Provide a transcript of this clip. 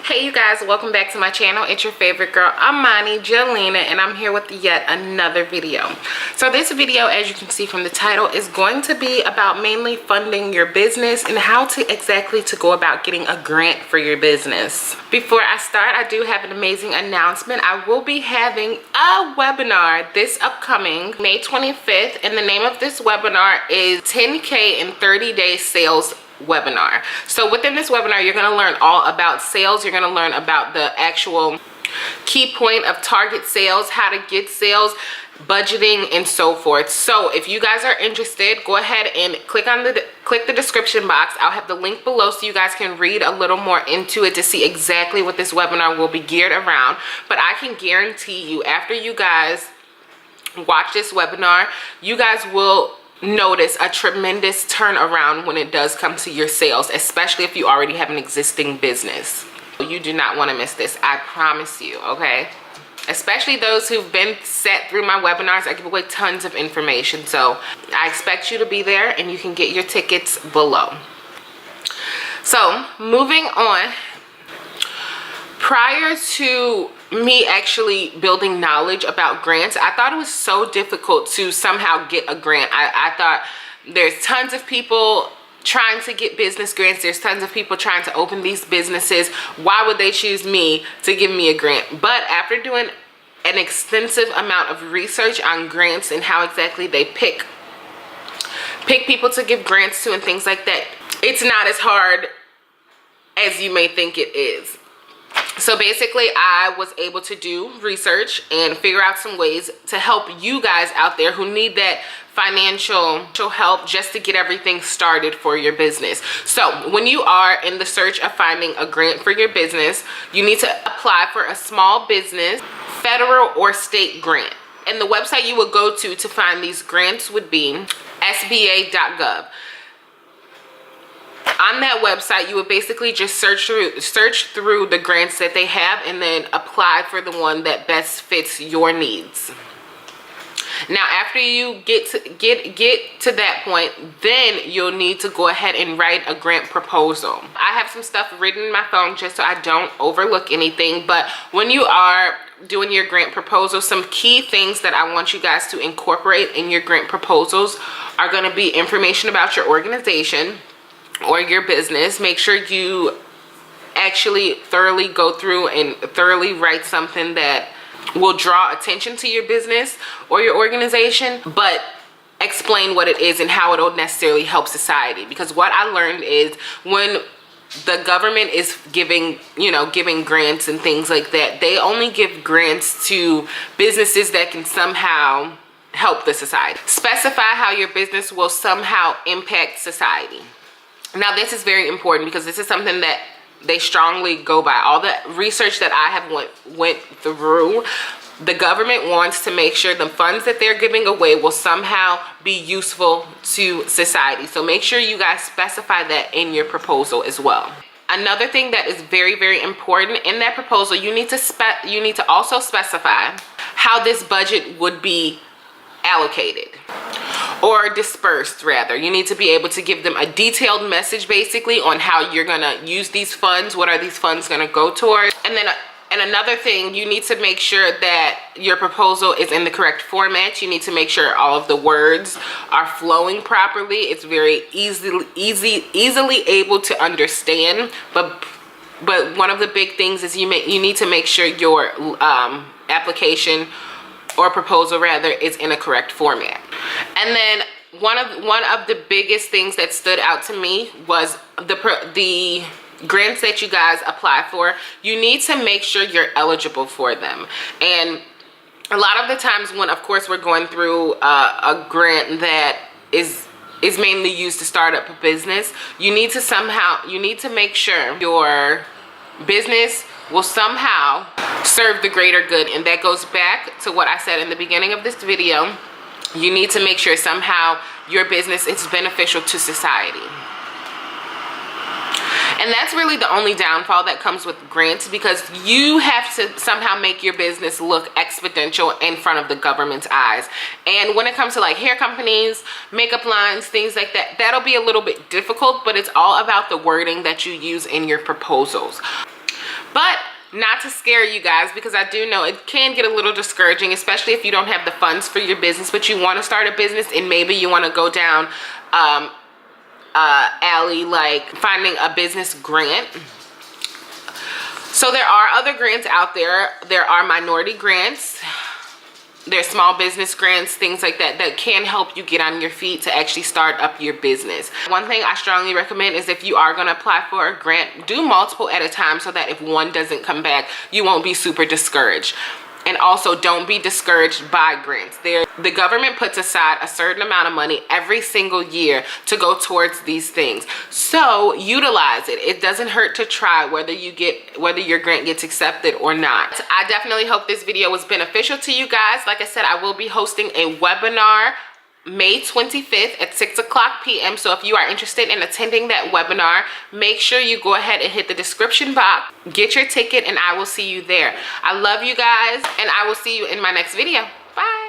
Hey you guys, welcome back to my channel. It's your favorite girl, Amani Jelena, and I'm here with yet another video. So this video, as you can see from the title, is going to be about mainly funding your business and how to exactly go about getting a grant for your business. Before I start, I do have an amazing announcement. I will be having a webinar this upcoming May 25th, and the name of this webinar is 10K in 30 Days Sales Webinar. So within this webinar, you're going to learn all about sales. You're going to learn about the actual key point of target sales, how to get sales, budgeting, and so forth. So if you guys are interested, go ahead and click the description box. I'll have the link below so you guys can read a little more into it to see exactly what this webinar will be geared around. But I can guarantee you, after you guys watch this webinar, you guys will notice a tremendous turnaround when it does come to your sales, especially if you already have an existing business. You do not want to miss this, I promise you, okay? Especially those who've been set through my webinars. I give away tons of information, so I expect you to be there, and you can get your tickets below. So moving on, prior to me actually building knowledge about grants, I thought it was so difficult to somehow get a grant. I thought there's tons of people trying to get business grants. There's tons of people trying to open these businesses. Why would they choose me to give me a grant? But after doing an extensive amount of research on grants and how exactly they pick people to give grants to and things like that, it's not as hard as you may think it is. So basically, I was able to do research and figure out some ways to help you guys out there who need that financial help just to get everything started for your business. So when you are in the search of finding a grant for your business, you need to apply for a small business, federal or state grant. And the website you would go to find these grants would be sba.gov. On that website, you would basically just search through the grants that they have and then apply for the one that best fits your needs. Now, after you get to that point, then you'll need to go ahead and write a grant proposal. I have some stuff written in my phone just so I don't overlook anything, but when you are doing your grant proposal, some key things that I want you guys to incorporate in your grant proposals are going to be information about your organization or your business. Make sure you actually thoroughly go through and thoroughly write something that will draw attention to your business or your organization, but explain what it is and how it will necessarily help society. Because what I learned is when the government is giving grants and things like that, they only give grants to businesses that can somehow help the society. Specify how your business will somehow impact society. Now, this is very important because this is something that they strongly go by. All the research that I have went through, the government wants to make sure the funds that they're giving away will somehow be useful to society. So make sure you guys specify that in your proposal as well. Another thing that is very, very important in that proposal, you need to also specify how this budget would be allocated or dispersed, rather. You need to be able to give them a detailed message basically on how you're gonna use these funds. What are these funds gonna go towards? And another thing, you need to make sure that your proposal is in the correct format. You need to make sure all of the words are flowing properly. It's very easily able to understand, but one of the big things is you need to make sure your application or proposal rather is in a correct format. And then one of the biggest things that stood out to me was the grants that you guys apply for. You need to make sure you're eligible for them. And a lot of the times when, of course, we're going through a grant that is mainly used to start up a business, you need to make sure your business will somehow serve the greater good. And that goes back to what I said in the beginning of this video. You need to make sure somehow your business is beneficial to society. And that's really the only downfall that comes with grants, because you have to somehow make your business look exponential in front of the government's eyes. And when it comes to like hair companies, makeup lines, things like that, that'll be a little bit difficult, but it's all about the wording that you use in your proposals. But not to scare you guys, because I do know it can get a little discouraging, especially if you don't have the funds for your business, but you want to start a business and maybe you want to go down alley like finding a business grant. So there are other grants out there. There are minority grants, there's small business grants, things like that, that can help you get on your feet to actually start up your business. One thing I strongly recommend is if you are going to apply for a grant, do multiple at a time, so that if one doesn't come back, you won't be super discouraged. And also, don't be discouraged by grants. The government puts aside a certain amount of money every single year to go towards these things. So utilize it. It doesn't hurt to try, whether your grant gets accepted or not. I definitely hope this video was beneficial to you guys. Like I said, I will be hosting a webinar May 25th at 6 o'clock p.m. So if you are interested in attending that webinar, make sure you go ahead and hit the description box, get your ticket, and I will see you there. I love you guys, and I will see you in my next video. Bye.